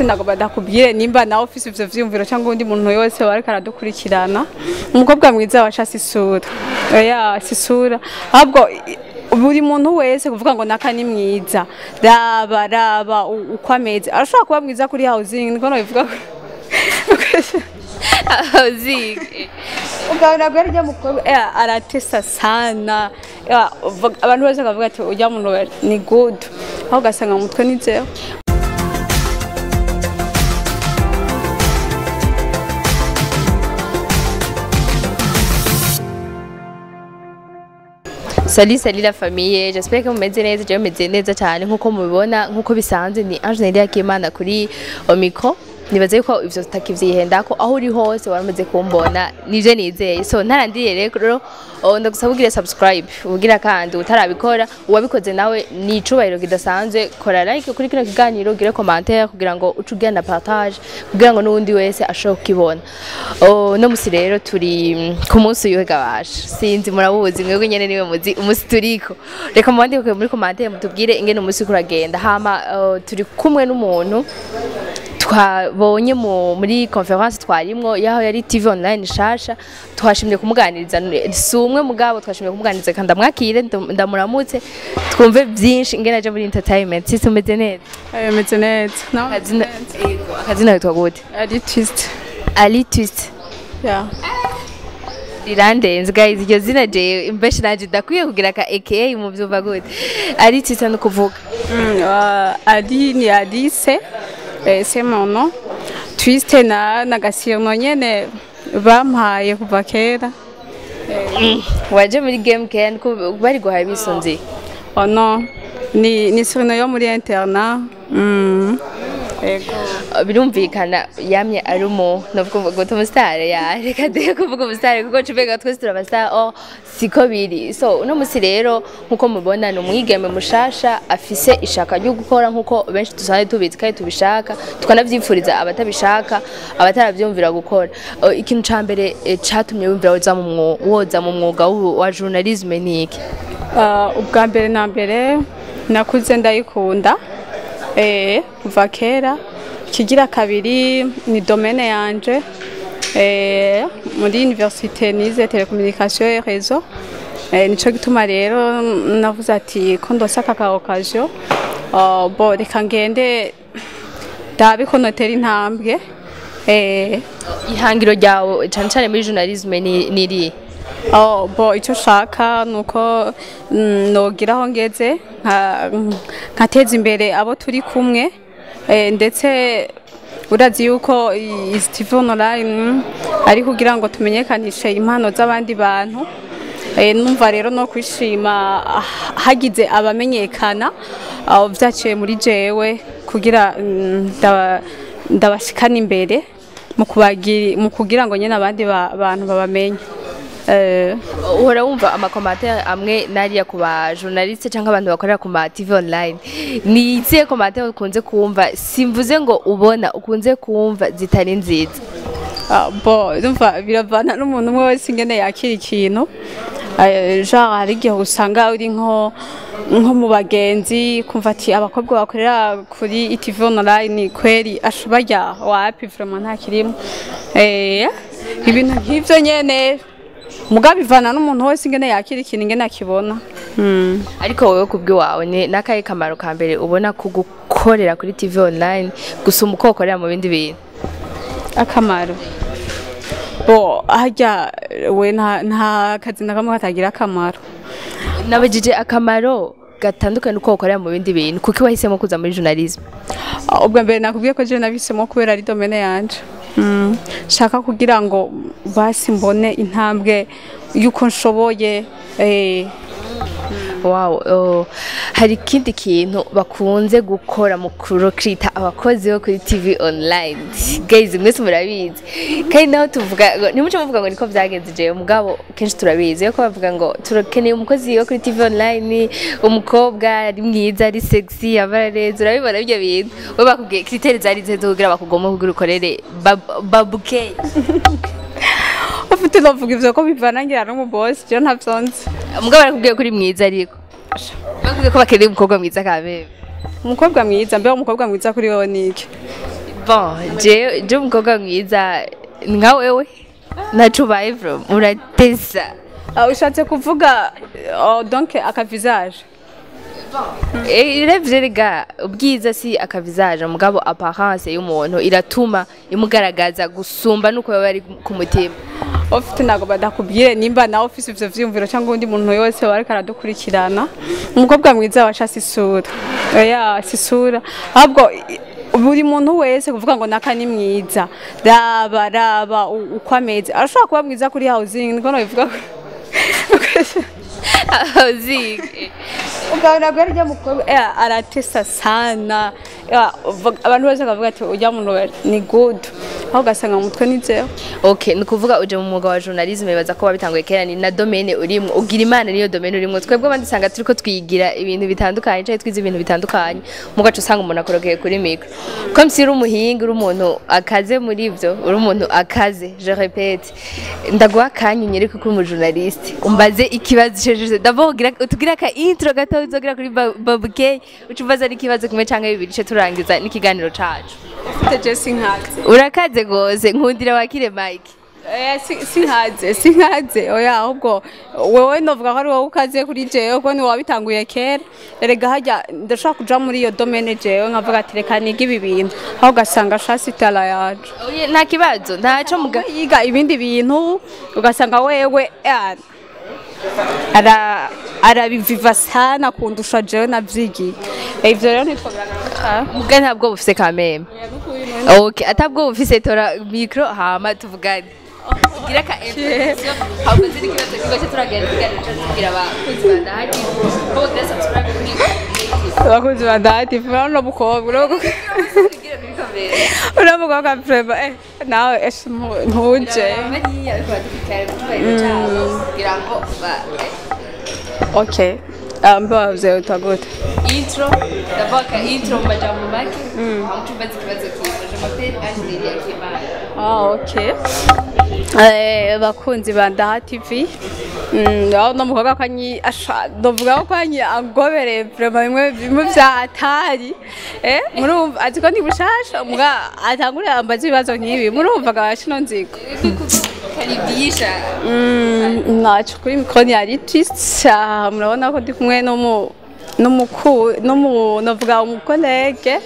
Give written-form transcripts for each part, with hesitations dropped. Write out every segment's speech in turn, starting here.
juste ndakubwire nimba nawe ufise ivyo vyiyumviro cyangwa undi muntu yose wariko aradukurikirana umukobwa mwiza waca sisura oya sisura ahubwo buri muntu wese kuvuga ngo naka ni mwiza raba uko ameze arashobora kuba mwiza kuri housing niko bivuga housing ukabona ko rya mukobwa aratesa sana abantu bose bakavuga ati ujya muntu ni good aho gasanga mu mutwe nizeo. Salut la famille, j'espère que vous meze neza, je meze neza cyane nkuko mubibona nkuko bisanzwe ni Ange Akimana kuri micro. Nibaze yuko ivyo tutakivyihendako ko aho uri hose waramaze kumbona nije nizeye. So ntarandiye rero ndagusabugire subscribe ugira kandi utarabikora uwabikoze nawe ni icubahiro kidasanzwe kora like kuri kino kiganiro ugire commentaire kugira ngo ucugira na partage kugira ngo nundi wese ashobora kukibona. No musi rero turi ku munsi uyu gabasha sinzi murabuzi mwebwe nyene niwe muzi umusi turiko reka mwandike muri commentaire mutubwire ingene umusi kuragenda hama turi kumwe n'umuntu twabonye muri conference twarimwo yaho yari TV online shasha twashimye kumuganiriza sumwe mugabo twashimye kumuganiriza kandi amwakire ndamuramutse twumve byinshi ingene aje muri entertainment sisi umeze neza meze neza akazina witwa gute Ali Twist yeah Irandenze guys iryo zina je imbeshi naje ndakwiye kugira ka AKA mu byumva gute Ali Twist no kuvuga Ali ni Alice c'est mon nom. Twist na gasirno nyene bampaye kuva kera. Waje muri game can ko bari guhaye bisonze. Oh non. Ni surno yo muri interna. Birumvikana yamye ari navuga ngo tumustar ya reka de kuvuga umustar kuko cubega twese turabastar siko biri. So uno musi rero nkuko mubona no mwigeme mushasha afise ishaka ryo gukora nkuko benshi dusanzwe tubizi kandi tubishaka tukanavyipfuriza abatabishaka abataravyumvira gukora. Ikintu ca mbere catumye wumvira woza mu mwuga wa journalism ni iki? Ubwa mbere na mbere nakuze ndayikunda kuva kera. Kigira kabiri ni domaine yanje muri université nize télécommunication et réseau nico gituma rero navuze ati ko ndosaka ka occasion bo reka ngende dabiko notera intambwe ihangiro ryawe cyane muri journalism ni ri bo icyo shaka nuko nogiraho ngeze nkateza imbere abo turi kumwe ndetse urazi yuko TV online ari kugira ngo tumenyekanishe impano z'abandi bantu numva rero no kwishima hagize abamenyekana vyaciye muri jewe kugira ndabashikana imbere mu kugira ngo nyene abandi bantu babamenye. Uhora wumva amakomantere amwe nariya ku ba journaliste cyangwa abantu bakorera ku ma TV online ni izihe komantere ukunze kumva simvuze ngo ubona ukunze kumva zitari nziza? Bo ndumva biravana n'umuntu umwe wese ingene yakira ikintu genre hari igihe usanga uri nko mu bagenzi kumva ati abakobwa bakorera kuri TV online kweri ashobaya wapi vraiment nta kirimo ibintu nk'ivyo nyene mugabe ivana n'umuntu wese ingene yakira ikintu ingene akibona. Ariko wowe kubwi wawe ni nakaye kamaro ka mbere ubona kugukorera kuri TV online gusuma uko ukorera mu bindi bintu? Akamaro bo hajya we nta kazi nakamwe katagira akamaro. Nabajije akamaro gatandukanye uko ukorera mu bindi bintu kuko wahisemo kuza muri journalism? Ubwa mbere nakubwiye ko je nabihisemo kubera ari domaine yanje. Shaka kugira ngo basi mbone intambwe yuko nshoboye. Wow, hari kindi kintu bakunze gukora mu kurokita abakozi bo kuri TV online. Guys mwese murabizi kandi naho tuvuga nimuce muvuga ngo niko vyagenze je mugabo kenshi turabizi yuko bavuga ngo turakeneye umukozi wo kuri TV online umukobwa ari mwiza ari sexy abareze urabibona ibyo bintu we bakubwiye critères zari zezo kugira bakugoma kugira ukorere babuke ufite bavuga ivyo ko bivanangira no mu boss je ntavyonze mugabo barakubwiye kuri mwiza ariko bakubwiye ko bakeneye umukobwa mwiza kabebe umukobwa mwiza mbe umukobwa mwiza kuri wowe niki bon je umukobwa mwiza nka wewe naco ubaye bro uratesa ushatse kuvuga donc aka visage Irevye rega ubwiza si akavizaje mugabo apparence y'umuntu iratuma imugaragaza gusumba nuko bari ku mutima ofite nago badakubwire nimba na office ivyo vyumviro cyangwa undi muntu yose bari karadukurikirana umukobwa mwiza washa sisura oya sisura ahubwo buri muntu wese kuvuga ngo naka ni mwiza raba uko ameze arashobora kuba mwiza kuri housing niko nabivuga housing ukabona ko rya mukobwa aratesa sana abantu bose bakavuga ati ujya muntu ni good aho gasanga mu mutwe nizeho okay nukuvuga uje mu mwuga wa journalisme baza ko babitanguye kera ni na domaine urimo ugira imana niyo domaine urimo twebwe abandi sanga turiko twigira ibintu bitandukanye cyane twize ibintu bitandukanye mugacu usanga umuntu akorokeye kuri micro comme si uri umuhinga uri umuntu akaze muri ivyo uri umuntu akaze je répète ndaguha kanyenyere ko uri mu journaliste umbaze ikibazo d'abord utugira ka intro gato uzogira kuri Babukey ucubaza n'ikibazo kimwe canke bibiri cyo turangiza n'ikiganiro cacu ufite Jesse nkaze urakaze gose nkundira wakire Mike sinkaze oya ahubwo wewe novuga ko ari wowe ukaze kuri jewe ko ni wabitanguye kera erega hajya ndashaka kuja muri iyo domaine jewe nkavuga ati reka niga ibi bintu aho gasanga shasi tala yaje oya nta kibazo ntaco muga yiga ibindi bintu ugasanga wewe arabiviva sana kundusha jewe navyigiye ivyo rero nitwa muga ntabwo bufise kameme okay atabwo bufise tora micro hama tuvugane gira ka impression haba ziri kibazo kibazo turagenda tugira abakozi bandahati ko de subscribe kuri abakozi bandahati fano bukobwa uravuga ko preba nawe ntuje okay mbavuze utagote intro ndavuga intro majambo make hamtubaza kibazo kibazo mapere Angelia Kimana okay bakunzi bandaha TV no mukoga kwanyi dovuga ko kwanyi angobere vraiment bimwe byatari murumva aziko ni bushasha mbwa atangure ambaza ibibazo nkibi murumva gashino nziko karibisha nacho kuri mikoni yari twist murabona ko ndi kumwe novuga umukolege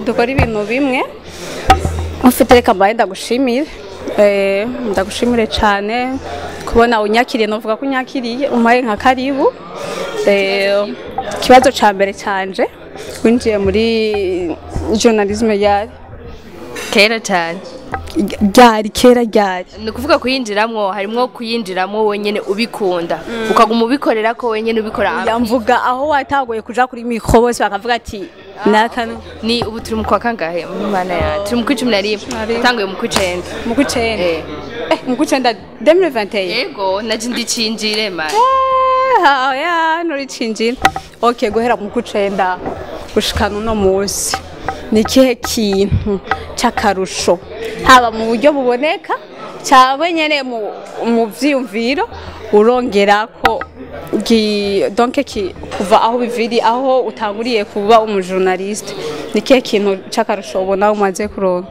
dukora ibintu bimwe ufite reka mbaye ndagushimire ndagushimire cyane kubona unyakiriye novuga ko unyakiriye umpaye nka karibu kibazo ca mbere canje winjiye muri journalisme yari kera cyane ryari ni ukuvuga kuyinjiramwo harimwo kuyinjiramwo wenyene ubikunda ukaguma ubikorera ko wenyene ubikora yamvuga aho watagoye kuja kuri mikro bose bakavuga ati nakano ni ubu turi mu kwa kangahe mu mana ya turi mu 11 tanguye mu 9 mu 9 mu 9 2021 yego naje ndicinjire ma ya nuri cinjire okay guhera mu 9 gushikana no munsi ni kihe kintu cakarusho haba mu buryo buboneka cyangwa nyene mu vyumviro urongera ko donc kuva aho biviri aho utanguriye kuba umujournaliste ni kihe kintu cakarusho ubona umaze kuronka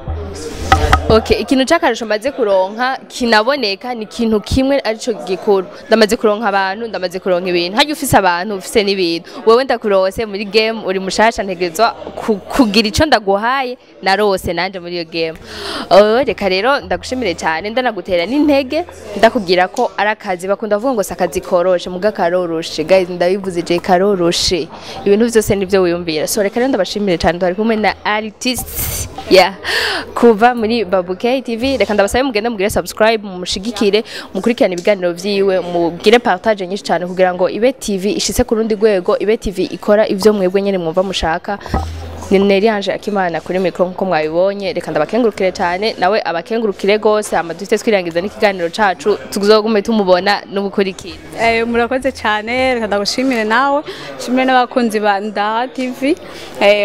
okay ikintu cakarusho maze kuronka kinaboneka ni kintu kimwe arico gikuru ndamaze kuronka abantu ndamaze kuronka ibintu haje ufise abantu ufise n'ibintu wewe ndakurose muri game uri mushasha ntegezwa kugira ico ndaguhaye narose nanje muri iyo game reka rero ndagushimire cyane ndanagutera n'intege ndakubwira ko arakazi bakunda vuga ngo sakazi koroshe muga karoroshe guys ndabivuze je karoroshe ibintu byose nivyo wiyumvira so reka rero ndabashimire cyane twari kumwe na artist kuva muri Babukey TV reka ndabasabe mugende mugire subscribe mumushigikire mukurikirana ibiganiro vyiwe mugire partage nyinshi cyane kugira ngo Ibe TV ishitse ku rundi rwego Ibe TV ikora ivyo mwebwe nyene mwumva mushaka Nerianje Akimana kuri micro nko mwabibonye reka ndabakengurukire cyane nawe abakengurukire gose amadufite twirangiza n'ikiganiro cacu tuzogume tumubona n'ubukurikira murakoze cyane reka ndagushimire nawe shimire n'abakunzi ba Ndaha TV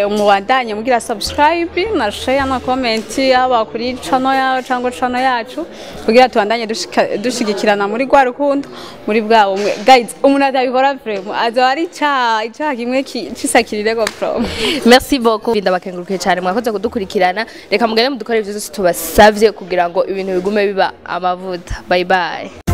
umubandanye mugira subscribe na share na comment aba kuri channel yawe cyangwa channel yacu kugira tubandanye dushigikirana muri gwa rukundo muri bwabo guys umuntu atabikora vraiment azo ari icyaha kimwe cisakirire go from merci beaucoup ndabakengurukiye cyane mwakoze kudukurikirana reka mugere mudukore ibyo byose tubasavye kugira ngo ibintu bigume biba amavuta bye bye